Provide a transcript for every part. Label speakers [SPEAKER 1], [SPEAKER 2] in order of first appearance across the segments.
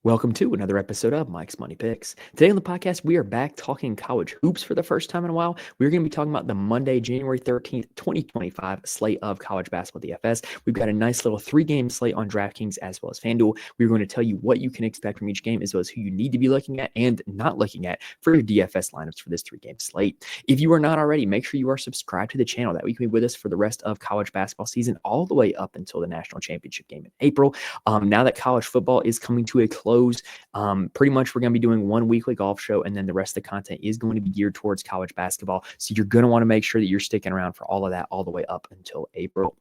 [SPEAKER 1] Welcome to another episode of Mike's Money Picks. Today on the podcast, we are back talking college hoops for the first time in a while. We're going to be talking about the Monday, January 13th, 2025 slate of college basketball DFS. We've got a nice little 3-game slate on DraftKings as well as FanDuel. We're going to tell you what you can expect from each game as well as who you need to be looking at and not looking at for your DFS lineups for this 3-game slate. If you are not already, make sure you are subscribed to the channel. That way you can be with us for the rest of college basketball season all the way up until the national championship game in April. Now that college football is coming to a close, pretty much we're going to be doing one weekly golf show, and then the rest of the content is going to be geared towards college basketball. So you're going to want to make sure that you're sticking around for all of that all the way up until April.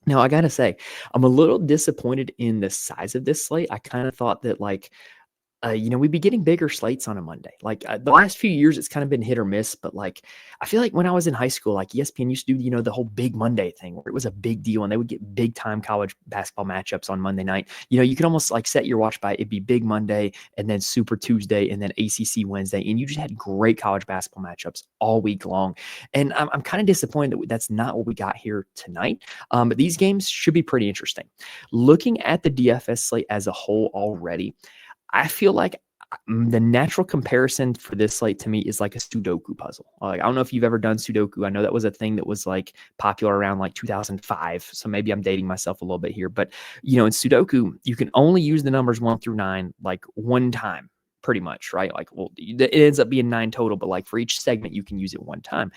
[SPEAKER 1] Now, I got to say, I'm a little disappointed in the size of this slate. I kind of thought that we'd be getting bigger slates on a Monday. The last few years, it's kind of been hit or miss. But I feel like when I was in high school, ESPN used to do, the whole big Monday thing where it was a big deal and they would get big time college basketball matchups on Monday night. You could almost set your watch by it'd be big Monday and then Super Tuesday and then ACC Wednesday. And you just had great college basketball matchups all week long. And I'm kind of disappointed that that's not what we got here tonight. But these games should be pretty interesting. Looking at the DFS slate as a whole already, I feel like the natural comparison for this slate to me is like a Sudoku puzzle. I don't know if you've ever done Sudoku. I know that was a thing that was popular around 2005. So maybe I'm dating myself a little bit here, but in Sudoku, you can only use the numbers 1 through 9 one time, pretty much, right? It ends up being 9 total, but for each segment, you can use it one time.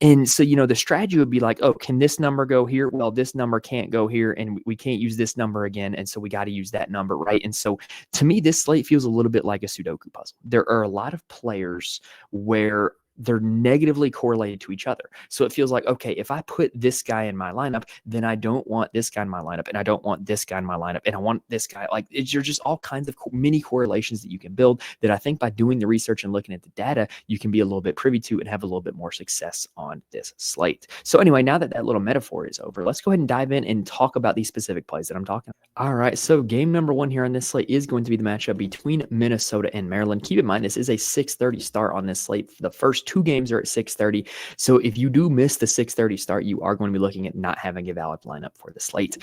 [SPEAKER 1] And so, the strategy would be can this number go here? Well, this number can't go here, and we can't use this number again. And so we got to use that number, right? And so to me, this slate feels a little bit like a Sudoku puzzle. There are a lot of players where they're negatively correlated to each other. So it feels like, okay, if I put this guy in my lineup, then I don't want this guy in my lineup, and I don't want this guy in my lineup, and I want this guy. You're just all kinds of mini correlations that you can build that I think by doing the research and looking at the data, you can be a little bit privy to and have a little bit more success on this slate. So anyway, now that little metaphor is over, let's go ahead and dive in and talk about these specific plays that I'm talking about. All right, so game number 1 here on this slate is going to be the matchup between Minnesota and Maryland. Keep in mind, this is a 6:30 start on this slate. The first 2 games are at 6:30. So if you do miss the 6:30 start, you are going to be looking at not having a valid lineup for the slate.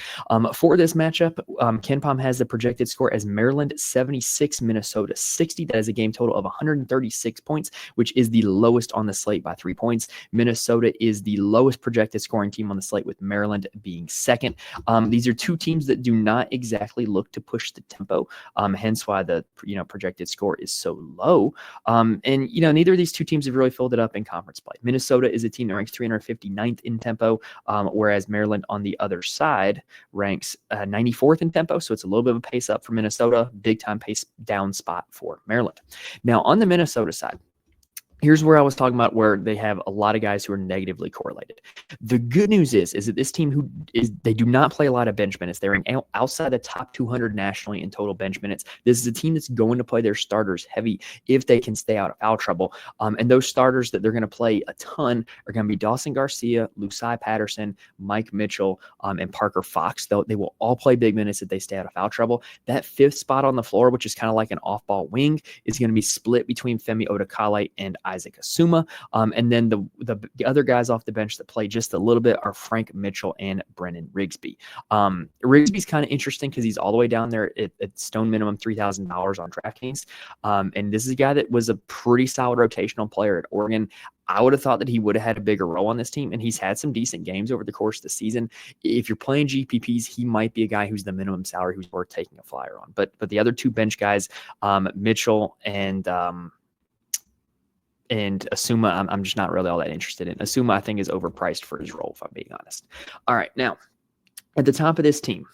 [SPEAKER 1] For this matchup, KenPom has the projected score as Maryland 76, Minnesota 60. That is a game total of 136 points, which is the lowest on the slate by 3 points. Minnesota is the lowest projected scoring team on the slate, with Maryland being second. These are 2 teams that do not exactly look to push the tempo, hence why the projected score is so low. And neither of these 2 teams have really filled it up in conference play. Minnesota is a team that ranks 359th in tempo, whereas Maryland on the other side ranks 94th in tempo. So it's a little bit of a pace up for Minnesota, big time pace down spot for Maryland. Now on the Minnesota side, here's where I was talking about where they have a lot of guys who are negatively correlated. The good news is that this team they do not play a lot of bench minutes. They're outside the top 200 nationally in total bench minutes. This is a team that's going to play their starters heavy if they can stay out of foul trouble. And those starters that they're going to play a ton are going to be Dawson Garcia, Lucai Patterson, Mike Mitchell, and Parker Fox. They will all play big minutes if they stay out of foul trouble. That 5th spot on the floor, which is kind of like an off-ball wing, is going to be split between Femi Odakale and Isaac Asuma. And then the other guys off the bench that play just a little bit are Frank Mitchell and Brennan Rigsby. Rigsby's kind of interesting because he's all the way down there at stone minimum $3,000 on DraftKings. And this is a guy that was a pretty solid rotational player at Oregon. I would have thought that he would have had a bigger role on this team, and he's had some decent games over the course of the season. If you're playing GPPs, he might be a guy who's the minimum salary who's worth taking a flyer on. But the other 2 bench guys, Mitchell and Asuma, I'm just not really all that interested in. Asuma, I think, is overpriced for his role, if I'm being honest. All right, now, at the top of this team,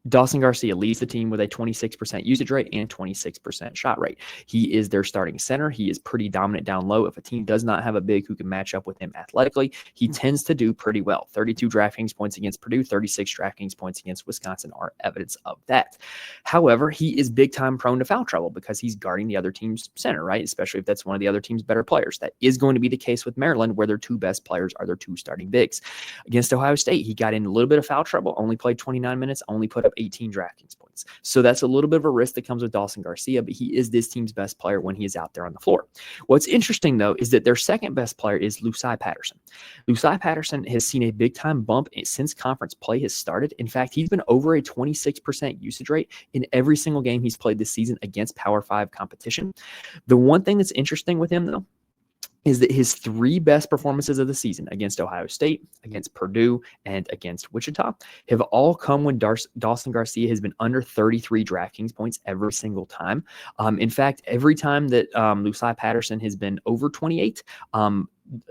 [SPEAKER 1] Dawson Garcia leads the team with a 26% usage rate and 26% shot rate. He is their starting center. He is pretty dominant down low. If a team does not have a big who can match up with him athletically, he tends to do pretty well. 32 DraftKings points against Purdue, 36 DraftKings points against Wisconsin are evidence of that. However, he is big time prone to foul trouble because he's guarding the other team's center, right? Especially if that's one of the other team's better players. That is going to be the case with Maryland, where their 2 best players are their 2 starting bigs. Against Ohio State, he got in a little bit of foul trouble, only played 29 minutes, only put up up 18 DraftKings points. So that's a little bit of a risk that comes with Dawson Garcia, but he is this team's best player when he is out there on the floor. What's interesting, though, is that their second best player is Lucai Patterson. Lucai Patterson has seen a big-time bump since conference play has started. In fact, he's been over a 26% usage rate in every single game he's played this season against Power 5 competition. The one thing that's interesting with him, though, is that his three best performances of the season against Ohio State, against Purdue, and against Wichita have all come when Dawson Garcia has been under 33 DraftKings points every single time. In fact, every time that Lucai Patterson has been over 28,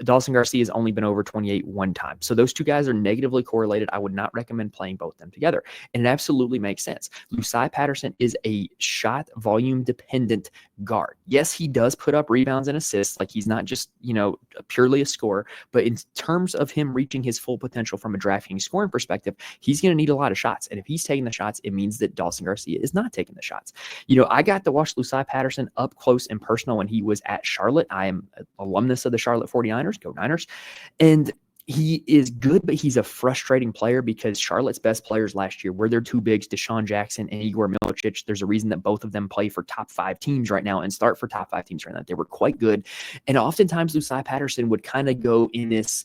[SPEAKER 1] Dawson Garcia has only been over 28 one time. So those two guys are negatively correlated. I would not recommend playing both of them together. And it absolutely makes sense. Lucai Patterson is a shot volume dependent guard. Yes, he does put up rebounds and assists. Like, he's not just, purely a scorer, but in terms of him reaching his full potential from a DraftKings scoring perspective, he's going to need a lot of shots. And if he's taking the shots, it means that Dawson Garcia is not taking the shots. I got to watch Lucai Patterson up close and personal when he was at Charlotte. I am an alumnus of the Charlotte 49ers, go Niners. And he is good, but he's a frustrating player because Charlotte's best players last year were their two bigs, Deshaun Jackson and Igor Milicic. There's a reason that both of them play for top 5 teams right now and start for top 5 teams right now. They were quite good. And oftentimes Lucai Patterson would kind of go in this,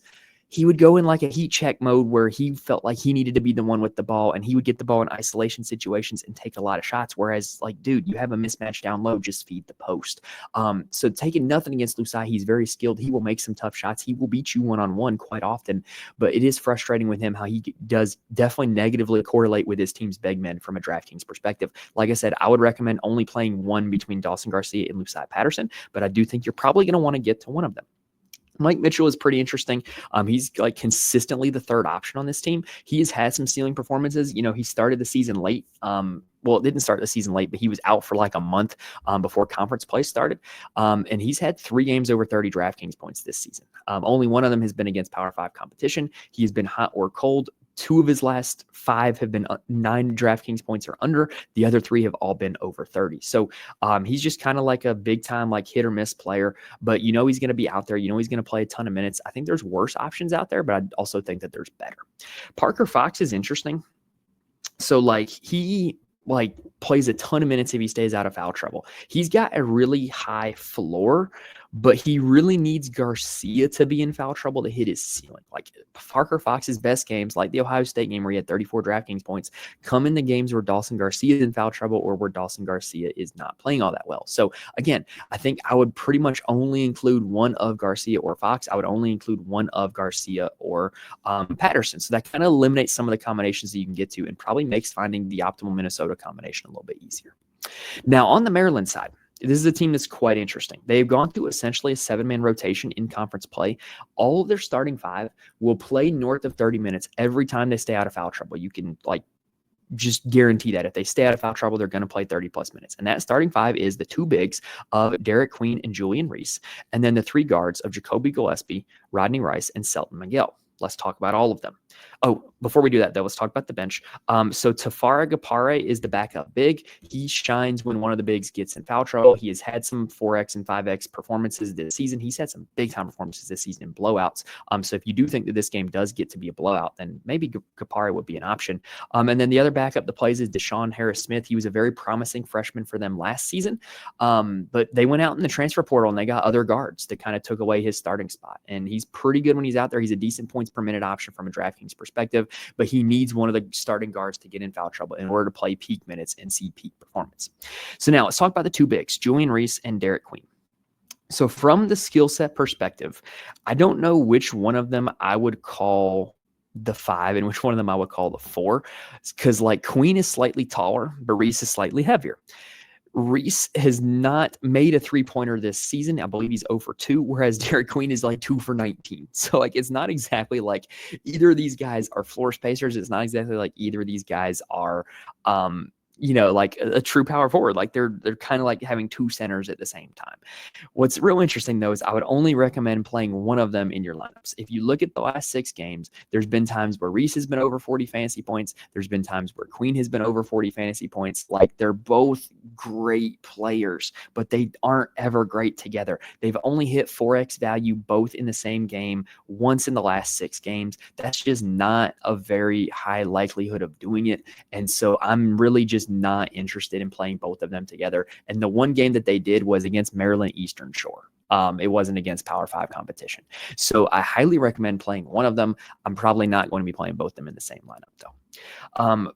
[SPEAKER 1] he would go in like a heat check mode where he felt like he needed to be the one with the ball, and he would get the ball in isolation situations and take a lot of shots. Whereas, like, dude, you have a mismatch down low, just feed the post. So taking nothing against Lucai, he's very skilled. He will make some tough shots. He will beat you one-on-one quite often, but it is frustrating with him how he does definitely negatively correlate with his team's big men from a DraftKings perspective. Like I said, I would recommend only playing one between Dawson Garcia and Lucai Patterson, but I do think you're probably going to want to get to one of them. Mike Mitchell is pretty interesting. He's like consistently the third option on this team. He has had some ceiling performances. He started the season late. It didn't start the season late, but he was out for like a month before conference play started. And he's had 3 games over 30 DraftKings points this season. Only one of them has been against Power 5 competition. He has been hot or cold. 2 of his last 5 have been 9 DraftKings points or under. The other 3 have all been over 30. So he's just kind of like a big time, like hit or miss player, but he's going to be out there. He's going to play a ton of minutes. I think there's worse options out there, but I also think that there's better. Parker Fox is interesting. So he plays a ton of minutes if he stays out of foul trouble. He's got a really high floor, but he really needs Garcia to be in foul trouble to hit his ceiling. Like, Parker Fox's best games, like the Ohio State game where he had 34 DraftKings points, come in the games where Dawson Garcia is in foul trouble or where Dawson Garcia is not playing all that well. So again, I think I would pretty much only include one of Garcia or Fox. I would only include one of Garcia or Patterson. So that kind of eliminates some of the combinations that you can get to and probably makes finding the optimal Minnesota combination a little bit easier. Now, on the Maryland side, this is a team that's quite interesting. They've gone through essentially a 7-man rotation in conference play. All of their starting 5 will play north of 30 minutes every time they stay out of foul trouble. You can just guarantee that if they stay out of foul trouble, they're going to play 30 plus minutes. And that starting 5 is the 2 bigs of Derek Queen and Julian Reese, and then the 3 guards of Jacoby Gillespie, Rodney Rice, and Selton Miguel. Let's talk about all of them. Oh, before we do that, though, let's talk about the bench. So Tafara Gapare is the backup big. He shines when one of the bigs gets in foul trouble. He has had some 4X and 5X performances this season. He's had some big-time performances this season in blowouts. So if you do think that this game does get to be a blowout, then maybe Gapare would be an option. And then the other backup that plays is Deshaun Harris-Smith. He was a very promising freshman for them last season, but they went out in the transfer portal and they got other guards that kind of took away his starting spot. And he's pretty good when he's out there. He's a decent points per minute option from a DraftKings perspective, but he needs one of the starting guards to get in foul trouble in order to play peak minutes and see peak performance. So now let's talk about the 2 bigs, Julian Reese and Derek Queen. So from the skill set perspective, I don't know which one of them I would call the 5 and which one of them I would call the 4, because Queen is slightly taller, but Reese is slightly heavier. Reese has not made a 3-pointer this season. I believe he's 0 for 2, whereas Derek Queen is 2 for 19. So it's not exactly like either of these guys are floor spacers. It's not exactly like either of these guys are like a true power forward. Like they're kind of like having two centers at the same time. What's real interesting though is I would only recommend playing one of them in your lineups. If you look at the last 6 games, there's been times where Reese has been over 40 fantasy points. There's been times where Queen has been over 40 fantasy points. Like they're both great players, but they aren't ever great together. They've only hit 4x value both in the same game once in the last 6 games. That's just not a very high likelihood of doing it. And so I'm really just not interested in playing both of them together. And the one game that they did was against Maryland Eastern Shore. It wasn't against Power 5 competition. So I highly recommend playing one of them. I'm probably not going to be playing both of them in the same lineup though.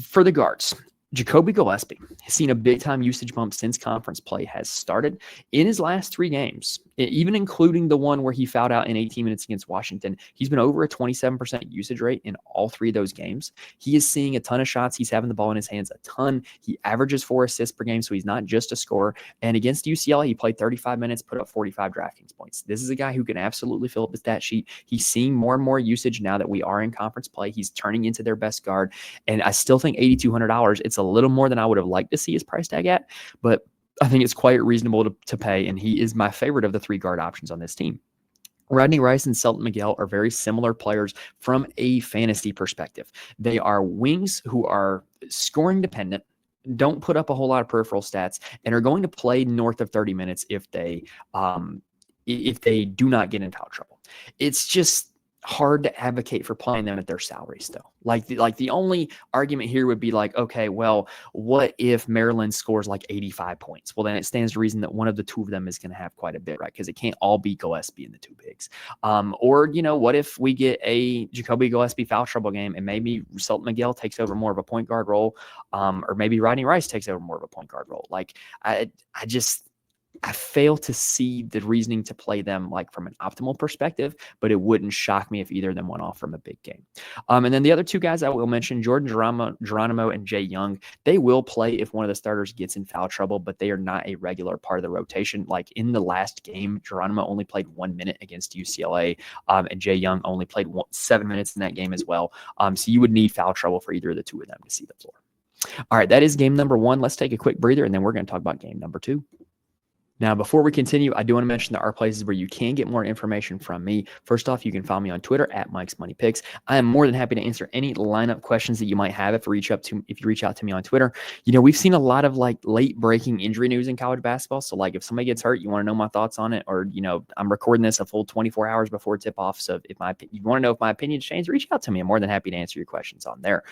[SPEAKER 1] For the guards, Jacoby Gillespie has seen a big-time usage bump since conference play has started. In his last 3 games, even including the one where he fouled out in 18 minutes against Washington, he's been over a 27% usage rate in all 3 of those games. He is seeing a ton of shots. He's having the ball in his hands a ton. He averages 4 assists per game, so he's not just a scorer. And against UCLA, he played 35 minutes, put up 45 DraftKings points. This is a guy who can absolutely fill up the stat sheet. He's seeing more and more usage now that we are in conference play. He's turning into their best guard. And I still think $8,200, it's a little more than I would have liked to see his price tag at, but I think it's quite reasonable to pay, and he is my favorite of the 3 guard options on this team. Rodney Rice and Selton Miguel are very similar players from a fantasy perspective. They are wings who are scoring dependent, don't put up a whole lot of peripheral stats, and are going to play north of 30 minutes if they do not get in foul trouble. It's just hard to advocate for playing them at their salaries though. Like the only argument here would be like, okay, well, what if Maryland scores like 85 points? Well, then it stands to reason that one of the 2 of them is going to have quite a bit, right? Because it can't all be Gillespie in the 2 bigs. Or, what if we get a Jacoby Gillespie foul trouble game and maybe Selton Miguel takes over more of a point guard role, or maybe Rodney Rice takes over more of a point guard role. Like I fail to see the reasoning to play them like from an optimal perspective, but it wouldn't shock me if either of them went off from a big game. And then the other 2 guys I will mention, Jordan Geronimo and Jay Young, they will play if one of the starters gets in foul trouble, but they are not a regular part of the rotation. Like in the last game, Geronimo only played 1 minute against UCLA, and Jay Young only played 7 minutes in that game as well. So you would need foul trouble for either of the 2 of them to see the floor. All right, that is game number 1. Let's take a quick breather, and then we're going to talk about game number 2. Now, before we continue, I do want to mention there are places where you can get more information from me. First off, you can follow me on Twitter at Mike's Money Picks. I am more than happy to answer any lineup questions that you might have if you reach out to me on Twitter. We've seen a lot of like late breaking injury news in college basketball. So like if somebody gets hurt, you want to know my thoughts on it, or I'm recording this a full 24 hours before tip off. So if you want to know if my opinion's changed, reach out to me. I'm more than happy to answer your questions on there.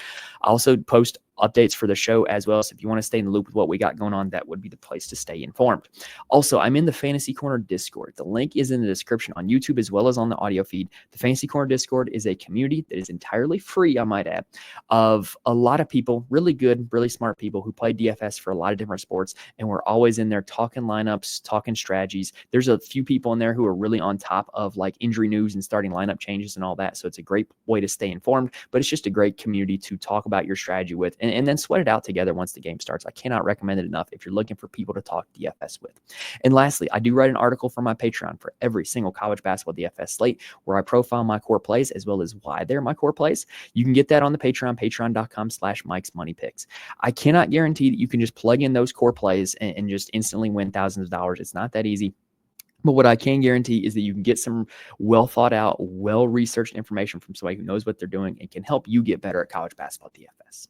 [SPEAKER 1] I also post updates for the show as well. So if you want to stay in the loop with what we got going on, that would be the place to stay informed. Also, I'm in the Fantasy Corner Discord. The link is in the description on YouTube as well as on the audio feed. The Fantasy Corner Discord is a community that is entirely free, I might add, of a lot of people, really good, really smart people who play DFS for a lot of different sports. And we're always in there talking lineups, talking strategies. There's a few people in there who are really on top of like injury news and starting lineup changes and all that. So it's a great way to stay informed, but it's just a great community to talk about your strategy with and then sweat it out together once the game starts. I cannot recommend it enough if you're looking for people to talk DFS with. And lastly, I do write an article for my Patreon for every single college basketball DFS slate where I profile my core plays as well as why they're my core plays. You can get that on the Patreon, patreon.com/Mike's Money Picks. I cannot guarantee that you can just plug in those core plays and just instantly win thousands of dollars. It's not that easy. But what I can guarantee is that you can get some well thought out, well-researched information from somebody who knows what they're doing and can help you get better at college basketball DFS.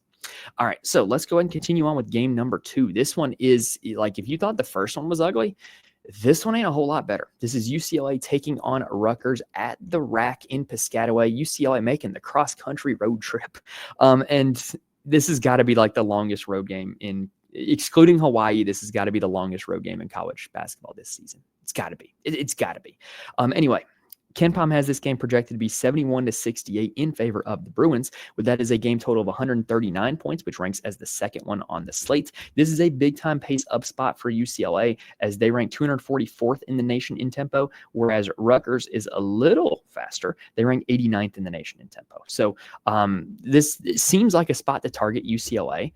[SPEAKER 1] All right, so let's go ahead and continue on with game number 2. This one is like, if you thought the first one was ugly, this one ain't a whole lot better. This is UCLA taking on Rutgers at the Rack in Piscataway. UCLA making the cross-country road trip. And this has got to be like the longest road game excluding Hawaii. This has got to be the longest road game in college basketball this season. It's got to be. It's got to be. Anyway, KenPom has this game projected to be 71-68 in favor of the Bruins, with that is a game total of 139 points, which ranks as the second one on the slate. This is a big-time pace up spot for UCLA as they rank 244th in the nation in tempo, whereas Rutgers is a little faster. They rank 89th in the nation in tempo. So this seems like a spot to target UCLA.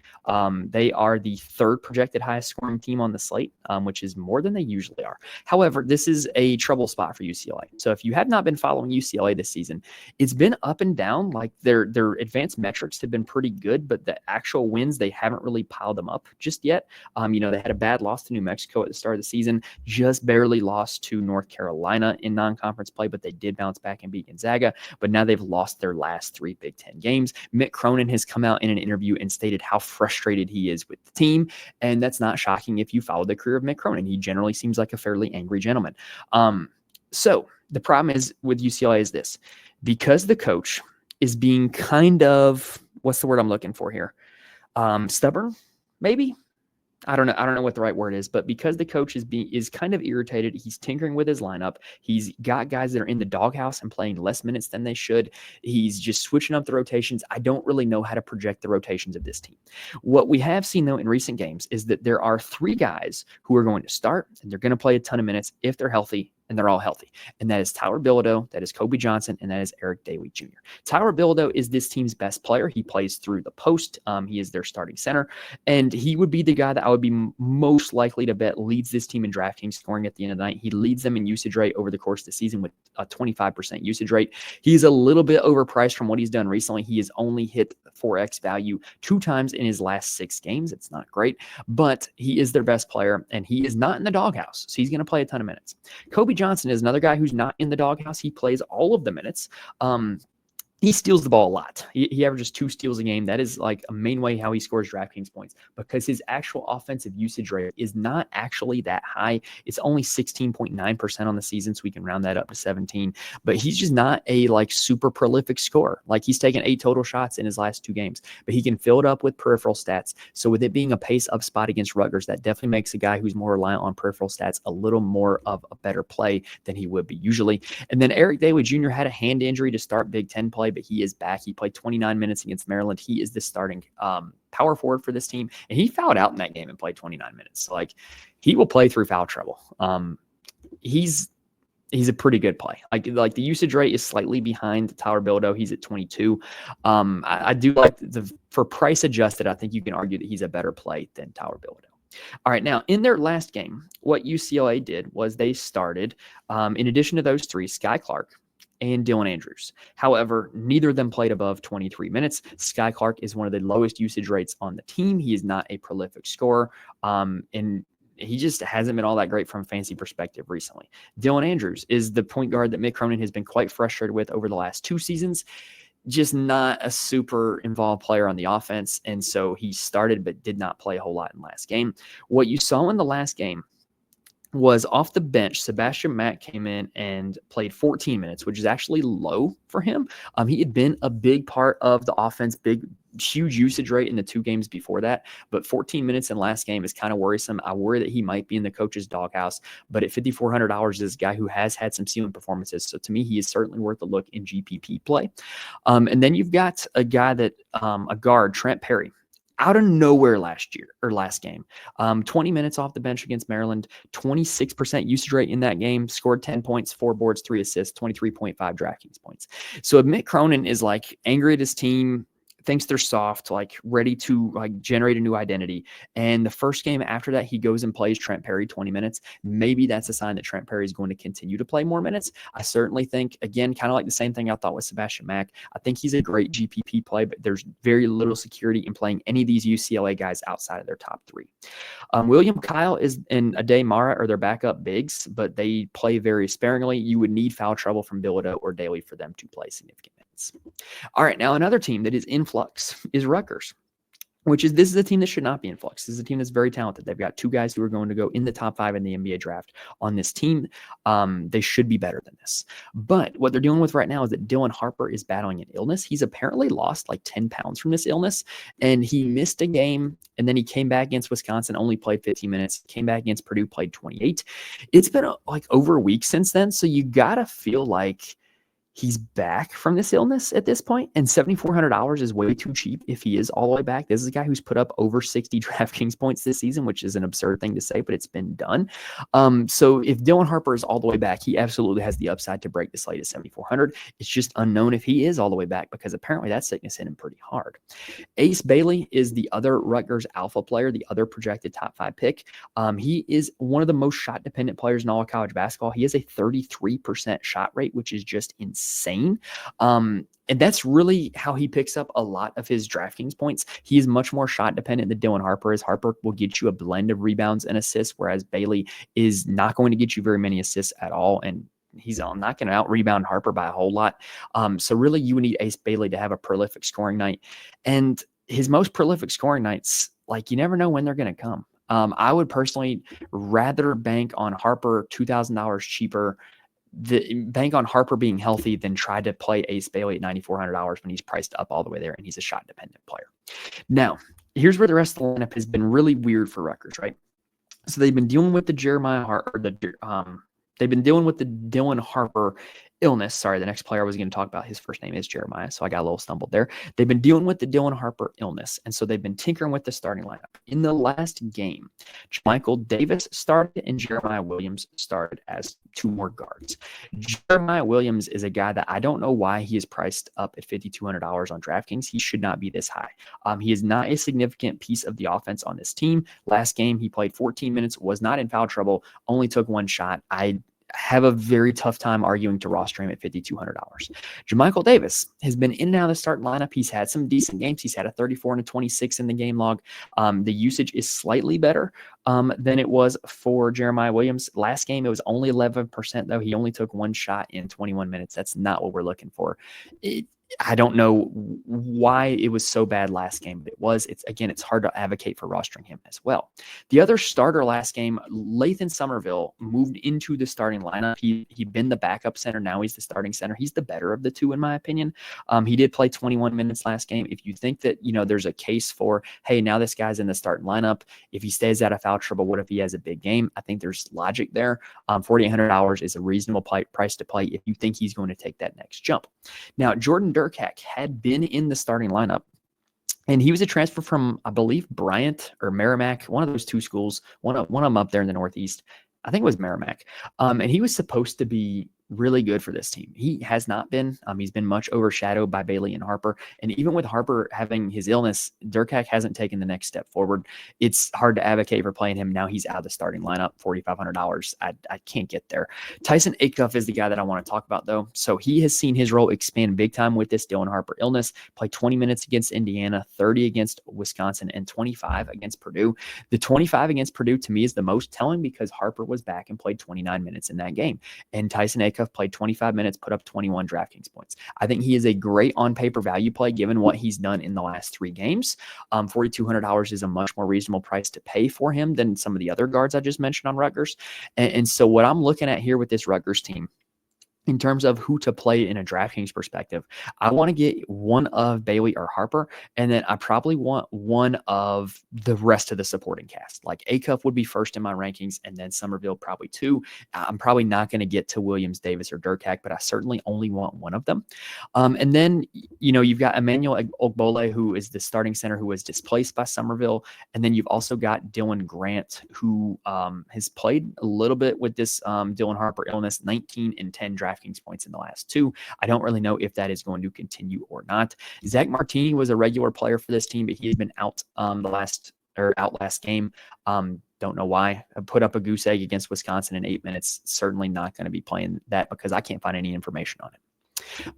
[SPEAKER 1] They are the 3rd projected highest scoring team on the slate, which is more than they usually are. However, this is a trouble spot for UCLA. So if you had have not been following UCLA this season, it's been up and down. Like their advanced metrics have been pretty good, but the actual wins, they haven't really piled them up just yet. They had a bad loss to New Mexico at the start of the season, just barely lost to North Carolina in non-conference play, but they did bounce back and beat Gonzaga. But now they've lost their last 3 Big Ten games. Mick Cronin has come out in an interview and stated how frustrated he is with the team. And that's not shocking if you follow the career of Mick Cronin. He generally seems like a fairly angry gentleman. So the problem is with UCLA is this, because the coach is being kind of, what's the word I'm looking for here? Stubborn, maybe. I don't know what the right word is, but because the coach is kind of irritated, he's tinkering with his lineup. He's got guys that are in the doghouse and playing less minutes than they should. He's just switching up the rotations. I don't really know how to project the rotations of this team. What we have seen, though, in recent games is that there are 3 guys who are going to start, and they're going to play a ton of minutes if they're healthy, and they're all healthy. And that is Tyler Bilodeau, that is Kobe Johnson, and that is Eric Daly Jr. Tyler Bilodeau is this team's best player. He plays through the post. He is their starting center, and he would be the guy that I would be most likely to bet leads this team in DraftKings scoring at the end of the night. He leads them in usage rate over the course of the season with a 25% usage rate. He's a little bit overpriced from what he's done recently. He has only hit 4x value 2 times in his last 6 games. It's not great, but he is their best player, and he is not in the doghouse, so he's going to play a ton of minutes. Kobe Johnson is another guy who's not in the doghouse. He plays all of the minutes. He steals the ball a lot. He averages 2 steals a game. That is like a main way how he scores DraftKings points, because his actual offensive usage rate is not actually that high. It's only 16.9% on the season, so we can round that up to 17. But he's just not a super prolific scorer. Like, he's taken 8 total shots in his last 2 games, but he can fill it up with peripheral stats. So with it being a pace up spot against Rutgers, that definitely makes a guy who's more reliant on peripheral stats a little more of a better play than he would be usually. And then Eric Daly Jr. had a hand injury to start Big Ten play, but he is back. He played 29 minutes against Maryland. He is the starting power forward for this team, and he fouled out in that game and played 29 minutes. So, he will play through foul trouble. He's a pretty good play. Like the usage rate is slightly behind Tyler Bilodeau. He's at 22. I do like for price adjusted, I think you can argue that he's a better play than Tyler Bilodeau. All right, now in their last game, what UCLA did was they started, in addition to those 3, Sky Clark and Dylan Andrews. However, neither of them played above 23 minutes. Sky Clark is one of the lowest usage rates on the team. He is not a prolific scorer, and he just hasn't been all that great from a fantasy perspective recently. Dylan Andrews is the point guard that Mick Cronin has been quite frustrated with over the last 2 seasons. Just not a super involved player on the offense, and so he started but did not play a whole lot in the last game. What you saw in the last game was off the bench, Sebastian Mack came in and played 14 minutes, which is actually low for him. He had been a big part of the offense, huge usage rate in the 2 games before that, but 14 minutes in last game is kind of worrisome. I worry that he might be in the coach's doghouse, but at $5,400 is a guy who has had some ceiling performances. So to me, he is certainly worth a look in GPP play. And then you've got a guy that, a guard, Trent Perry, out of nowhere last game. 20 minutes off the bench against Maryland, 26% usage rate in that game, scored 10 points, 4 boards, 3 assists, 23.5 DraftKings points. So if Mick Cronin is angry at his team, thinks they're soft, ready to generate a new identity, and the first game after that, he goes and plays Trent Perry 20 minutes, maybe that's a sign that Trent Perry is going to continue to play more minutes. I certainly think, again, kind of like the same thing I thought with Sebastian Mack, I think he's a great GPP play, but there's very little security in playing any of these UCLA guys outside of their top 3. William Kyle and Ade Mara are their backup bigs, but they play very sparingly. You would need foul trouble from Bilodeau or Daly for them to play significant minutes. All right, now another team that is in flux is Rutgers, this is a team that should not be in flux. This is a team that's very talented. They've got 2 guys who are going to go in the top 5 in the NBA draft on this team. They should be better than this. But what they're dealing with right now is that Dylan Harper is battling an illness. He's apparently lost 10 pounds from this illness, and he missed a game, and then he came back against Wisconsin, only played 15 minutes, came back against Purdue, played 28. It's been over a week since then, so you got to feel like he's back from this illness at this point, and $7,400 is way too cheap if he is all the way back. This is a guy who's put up over 60 DraftKings points this season, which is an absurd thing to say, but it's been done. So if Dylan Harper is all the way back, he absolutely has the upside to break the slate at 7,400. It's just unknown if he is all the way back because apparently that sickness hit him pretty hard. Ace Bailey is the other Rutgers alpha player, the other projected top 5 pick. He is one of the most shot-dependent players in all of college basketball. He has a 33% shot rate, which is just insane. And that's really how he picks up a lot of his DraftKings points. He is much more shot dependent than Dylan Harper is. Harper will get you a blend of rebounds and assists, whereas Bailey is not going to get you very many assists at all. And he's not going to out rebound Harper by a whole lot. So really you would need Ace Bailey to have a prolific scoring night. And his most prolific scoring nights, like you never know when they're going to come. I would personally rather bank on Harper $2,000 cheaper, bank on Harper being healthy than try to play Ace Bailey at $9,400 when he's priced up all the way there and he's a shot dependent player. Now, here's where the rest of the lineup has been really weird for Rutgers, right? So they've been dealing with the they've been dealing with the Dylan Harper illness. Sorry, the next player I was going to talk about, his first name is Jeremiah, so I got a little stumbled there. They've been dealing with the Dylan Harper illness, and so they've been tinkering with the starting lineup. In the last game, Michael Davis started and Jeremiah Williams started as 2 more guards. Jeremiah Williams is a guy that I don't know why he is priced up at $5,200 on DraftKings. He should not be this high. He is not a significant piece of the offense on this team. Last game, he played 14 minutes, was not in foul trouble, only took 1 shot. I have a very tough time arguing to roster him at $5,200. JaMychal Davis has been in and out of the starting lineup. He's had some decent games. He's had a 34 and a 26 in the game log. The usage is slightly better than it was for Jeremiah Williams. Last game, it was only 11%, though. He only took 1 shot in 21 minutes. That's not what we're looking for. I don't know why it was so bad last game, but it was. It's hard to advocate for rostering him as well. The other starter last game, Lathan Somerville, moved into the starting lineup. He'd been the backup center. Now he's the starting center. He's the better of the 2, in my opinion. He did play 21 minutes last game. If you think that, there's a case for, hey, now this guy's in the starting lineup, if he stays out of foul trouble, what if he has a big game? I think there's logic there. $4,800 is a reasonable price to play if you think he's going to take that next jump. Now, Jordan Durkak had been in the starting lineup, and he was a transfer from, I believe, Bryant or Merrimack, one of those 2 schools, one of them up there in the Northeast. I think it was Merrimack. And he was supposed to be really good for this team. He has not been. He's been much overshadowed by Bailey and Harper. And even with Harper having his illness, Durkak hasn't taken the next step forward. It's hard to advocate for playing him. Now he's out of the starting lineup, $4,500. I can't get there. Tyson Acuff is the guy that I want to talk about, though. So he has seen his role expand big time with this Dylan Harper illness. Played 20 minutes against Indiana, 30 against Wisconsin, and 25 against Purdue. The 25 against Purdue, to me, is the most telling because Harper was back and played 29 minutes in that game. And Tyson Acuff played 25 minutes, put up 21 DraftKings points. I think he is a great on-paper value play given what he's done in the last 3 games. $4,200 is a much more reasonable price to pay for him than some of the other guards I just mentioned on Rutgers. And so what I'm looking at here with this Rutgers team, in terms of who to play in a DraftKings perspective, I want to get one of Bailey or Harper, and then I probably want one of the rest of the supporting cast. Like Acuff would be first in my rankings, and then Somerville probably 2. I'm probably not going to get to Williams, Davis, or Durkak, but I certainly only want one of them. And then, you've got Emmanuel Ogbole, who is the starting center who was displaced by Somerville. And then you've also got Dylan Grant, who has played a little bit with this Dylan Harper illness, 19 and 10 DraftKings points in the last 2. I don't really know if that is going to continue or not. Zach Martini was a regular player for this team, but he has been out last game. Don't know why. I put up a goose egg against Wisconsin in 8 minutes. Certainly not going to be playing that because I can't find any information on it.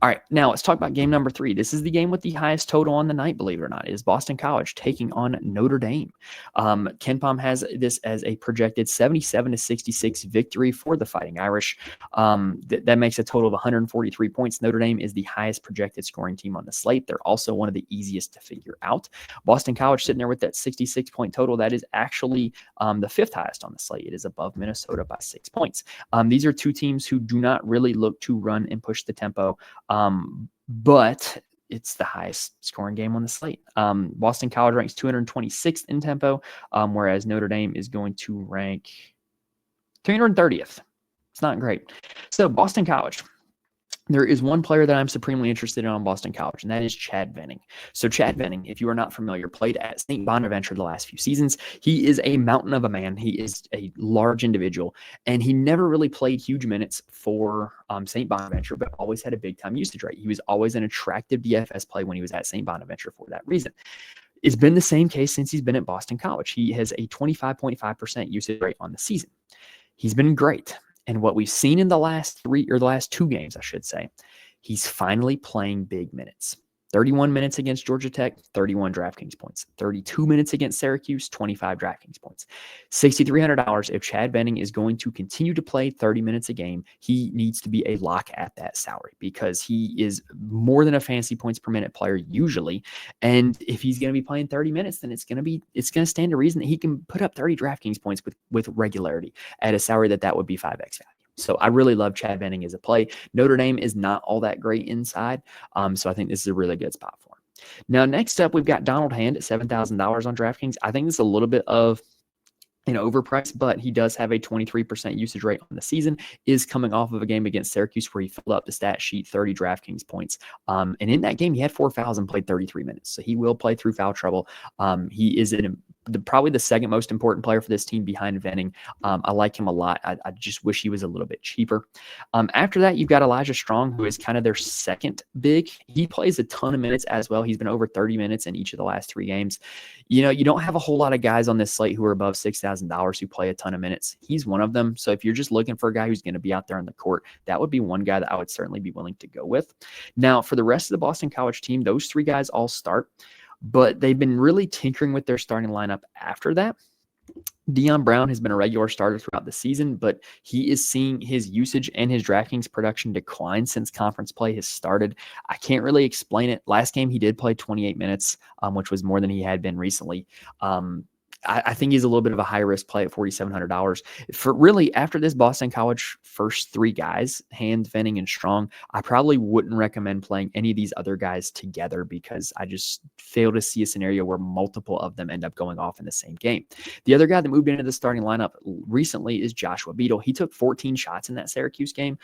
[SPEAKER 1] All right, now let's talk about game number 3. This is the game with the highest total on the night, believe it or not. It is Boston College taking on Notre Dame. KenPom has this as a projected 77-66 victory for the Fighting Irish. That makes a total of 143 points. Notre Dame is the highest projected scoring team on the slate. They're also one of the easiest to figure out. Boston College sitting there with that 66-point total. That is actually the 5th highest on the slate. It is above Minnesota by 6 points. These are 2 teams who do not really look to run and push the tempo. But it's the highest scoring game on the slate. Boston College ranks 226th in tempo, whereas Notre Dame is going to rank 330th. It's not great. So Boston College, There is one player that I'm supremely interested in on Boston College, and that is Chad Venning. So Chad Venning, if you are not familiar, played at St. Bonaventure the last few seasons. He is a mountain of a man. He is a large individual, and he never really played huge minutes for St. Bonaventure, but always had a big-time usage rate. He was always an attractive DFS play when he was at St. Bonaventure for that reason. It's been the same case since he's been at Boston College. He has a 25.5% usage rate on the season. He's been great. And what we've seen in the last two games, I should say, he's finally playing big minutes. 31 minutes against Georgia Tech, 31 DraftKings points. 32 minutes against Syracuse, 25 DraftKings points. $6,300. If Chad Venning is going to continue to play 30 minutes a game, he needs to be a lock at that salary because he is more than a fantasy points per minute player usually. And if he's going to be playing 30 minutes, then it's going to stand to reason that he can put up 30 DraftKings points with regularity at a salary that would be 5x value. So I really love Chad Venning as a play. Notre Dame is not all that great inside. So I think this is a really good spot for him. Now, next up, we've got Donald Hand at $7,000 on DraftKings. I think this is a little bit of overpriced, but he does have a 23% usage rate on the season, is coming off of a game against Syracuse where he filled up the stat sheet 30 DraftKings points. And in that game, he had 4 fouls and played 33 minutes. So he will play through foul trouble. He is probably the second most important player for this team behind Venning. I like him a lot. I just wish he was a little bit cheaper. After that, you've got Elijah Strong, who is kind of their second big. He plays a ton of minutes as well. He's been over 30 minutes in each of the last 3 games. You don't have a whole lot of guys on this slate who are above $6,000 who play a ton of minutes. He's one of them. So if you're just looking for a guy who's going to be out there on the court, that would be one guy that I would certainly be willing to go with. Now, for the rest of the Boston College team, those 3 guys all start, but they've been really tinkering with their starting lineup after that. Deion Brown has been a regular starter throughout the season, but he is seeing his usage and his DraftKings production decline since conference play has started. I can't really explain it. Last game, he did play 28 minutes, which was more than he had been recently. I think he's a little bit of a high risk play at $4,700. For really, after this Boston College first 3 guys, Hand, Venning, and Strong, I probably wouldn't recommend playing any of these other guys together because I just fail to see a scenario where multiple of them end up going off in the same game. The other guy that moved into the starting lineup recently is Joshua Beadle. He took 14 shots in that Syracuse game,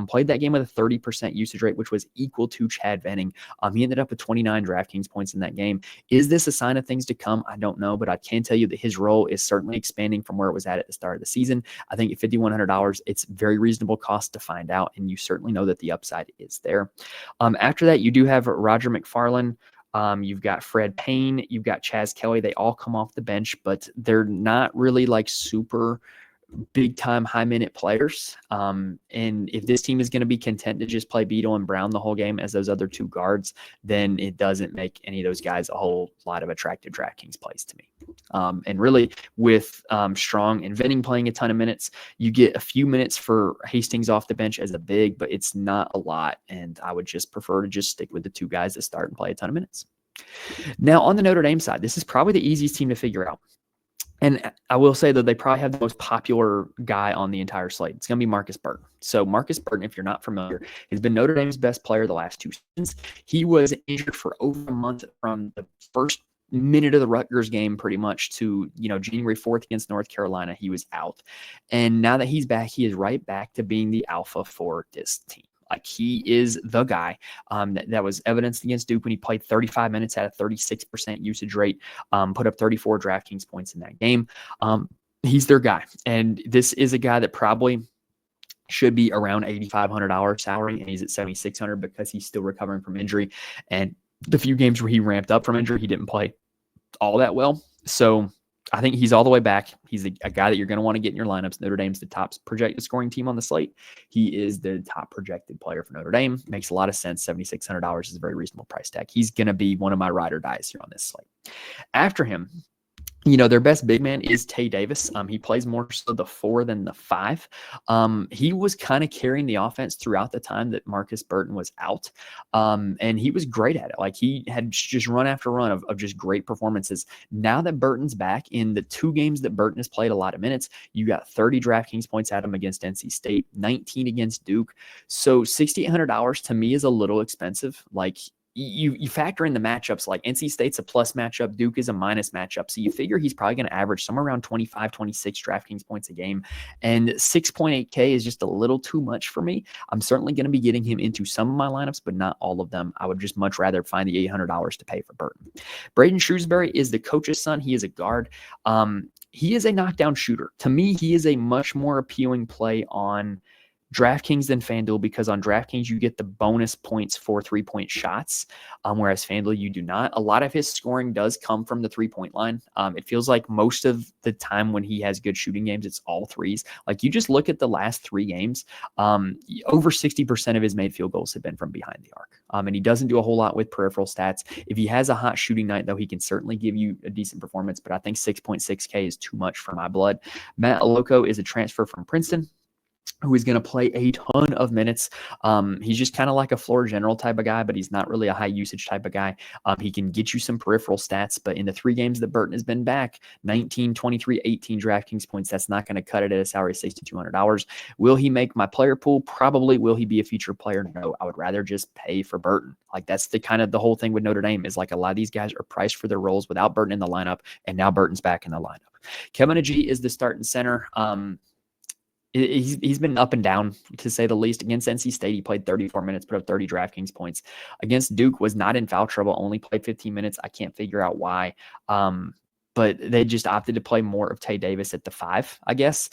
[SPEAKER 1] played that game with a 30% usage rate, which was equal to Chad Venning. He ended up with 29 DraftKings points in that game. Is this a sign of things to come? I don't know, but I can tell you that his role is certainly expanding from where it was at the start of the season. I think at $5,100, it's very reasonable cost to find out, and you certainly know that the upside is there. After that, you do have Roger McFarland. You've got Fred Payne. You've got Chaz Kelly. They all come off the bench, but they're not really like super big time high minute players. And if this team is going to be content to just play Beadle and Brown the whole game as those other 2 guards, then it doesn't make any of those guys a whole lot of attractive DraftKings plays to me. And really with Strong and Venning playing a ton of minutes, you get a few minutes for Hastings off the bench as a big, but it's not a lot. And I would just prefer to just stick with the 2 guys that start and play a ton of minutes. Now on the Notre Dame side, this is probably the easiest team to figure out. And I will say that they probably have the most popular guy on the entire slate. It's going to be Marcus Burton. So Marcus Burton, if you're not familiar, has been Notre Dame's best player the last 2 seasons. He was injured for over a month from the first minute of the Rutgers game pretty much to, January 4th against North Carolina. He was out. And now that he's back, he is right back to being the alpha for this team. Like he is the guy that was evidenced against Duke when he played 35 minutes at a 36% usage rate, put up 34 DraftKings points in that game. He's their guy. And this is a guy that probably should be around $8,500 salary, and he's at $7,600 because he's still recovering from injury. And the few games where he ramped up from injury, he didn't play all that well. So I think he's all the way back. He's a guy that you're going to want to get in your lineups. Notre Dame's the top projected scoring team on the slate. He is the top projected player for Notre Dame. Makes a lot of sense. $7,600 is a very reasonable price tag. He's going to be one of my ride or dies here on this slate. After him, their best big man is Tay Davis. He plays more so the 4 than the 5. He was kind of carrying the offense throughout the time that Marcus Burton was out. And he was great at it. Like he had just run after run of just great performances. Now that Burton's back, in the 2 games that Burton has played a lot of minutes, you got 30 DraftKings points at him against NC State, 19 against Duke. So $6,800 to me is a little expensive. Like, you factor in the matchups, like NC State's a plus matchup, Duke is a minus matchup. So you figure he's probably going to average somewhere around 25, 26 DraftKings points a game. And 6.8K is just a little too much for me. I'm certainly going to be getting him into some of my lineups, but not all of them. I would just much rather find the $800 to pay for Burton. Braden Shrewsbury is the coach's son. He is a guard. He is a knockdown shooter. To me, he is a much more appealing play on DraftKings than FanDuel, because on DraftKings you get the bonus points for 3-point shots, whereas FanDuel you do not. A lot of his scoring does come from the 3-point line. It feels like most of the time when he has good shooting games, it's all threes. Like, you just look at the last 3 games, over 60% of his made field goals have been from behind the arc. And he doesn't do a whole lot with peripheral stats. If he has a hot shooting night, though, he can certainly give you a decent performance, but I think 6.6K is too much for my blood. Matt Aloko is a transfer from Princeton, who is going to play a ton of minutes. He's just kind of like a floor general type of guy, but he's not really a high usage type of guy. He can get you some peripheral stats, but in the 3 games that Burton has been back, 19, 23, 18 DraftKings points, that's not going to cut it at a salary of $6,200. Will he make my player pool? Probably. Will he be a feature player? No, I would rather just pay for Burton. Like, that's the kind of the whole thing with Notre Dame, is like a lot of these guys are priced for their roles without Burton in the lineup, and now Burton's back in the lineup. Kevin Agee is the starting center. He's been up and down, to say the least. Against NC State, he played 34 minutes, put up 30 DraftKings points. Against Duke, was not in foul trouble, only played 15 minutes. I can't figure out why. But they just opted to play more of Tay Davis at the 5, I guess,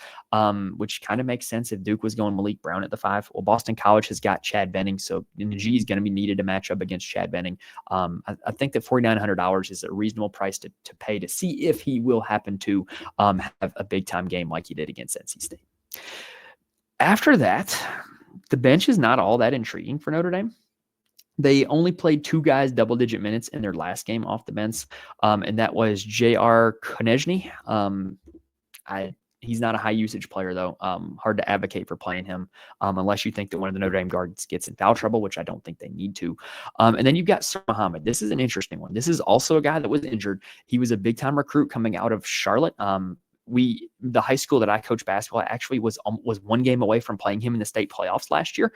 [SPEAKER 1] which kind of makes sense if Duke was going Malik Brown at the 5. Well, Boston College has got Chad Benning, so G is going to be needed to match up against Chad Benning. I think that $4,900 is a reasonable price to pay to see if he will happen to have a big-time game like he did against NC State. After that, the bench is not all that intriguing for Notre Dame. They only played 2 guys double-digit minutes in their last game off the bench, and that was J.R. Konechny. He's not a high-usage player, though. Hard to advocate for playing him unless you think that one of the Notre Dame guards gets in foul trouble, which I don't think they need to. And then you've got Sir Muhammad. This is an interesting one. This is also a guy that was injured. He was a big-time recruit coming out of Charlotte. The high school that I coach basketball actually was 1 game away from playing him in the state playoffs last year.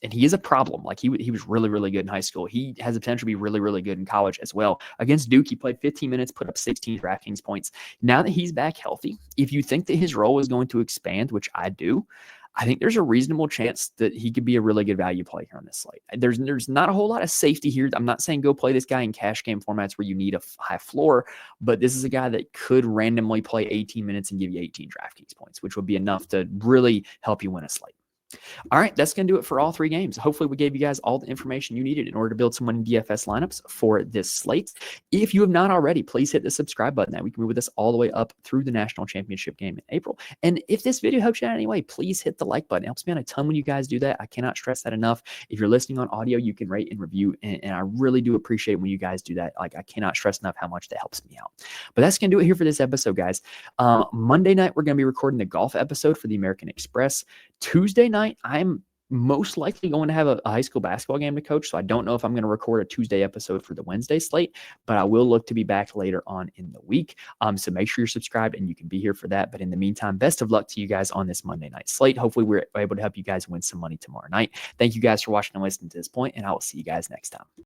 [SPEAKER 1] And he is a problem. Like, he was really, really good in high school. He has the potential to be really, really good in college as well. Against Duke, he played 15 minutes, put up 16 DraftKings points. Now that he's back healthy, if you think that his role is going to expand, which I do, I think there's a reasonable chance that he could be a really good value play here on this slate. There's not a whole lot of safety here. I'm not saying go play this guy in cash game formats where you need a high floor, but this is a guy that could randomly play 18 minutes and give you 18 DraftKings points, which would be enough to really help you win a slate. All right, that's going to do it for all 3 games. Hopefully, we gave you guys all the information you needed in order to build some winning DFS lineups for this slate. If you have not already, please hit the subscribe button. That we can move with us all the way up through the national championship game in April. And if this video helps you out in any way, please hit the like button. It helps me out a ton when you guys do that. I cannot stress that enough. If you're listening on audio, you can rate and review, and I really do appreciate when you guys do that. Like, I cannot stress enough how much that helps me out. But that's going to do it here for this episode, guys. Monday night, we're going to be recording the golf episode for the American Express. Tuesday night, I'm most likely going to have a high school basketball game to coach, so I don't know if I'm going to record a Tuesday episode for the Wednesday slate, but I will look to be back later on in the week. So make sure you're subscribed and you can be here for that. But in the meantime, best of luck to you guys on this Monday night slate. Hopefully we're able to help you guys win some money tomorrow night. Thank you guys for watching and listening to this point, and I will see you guys next time.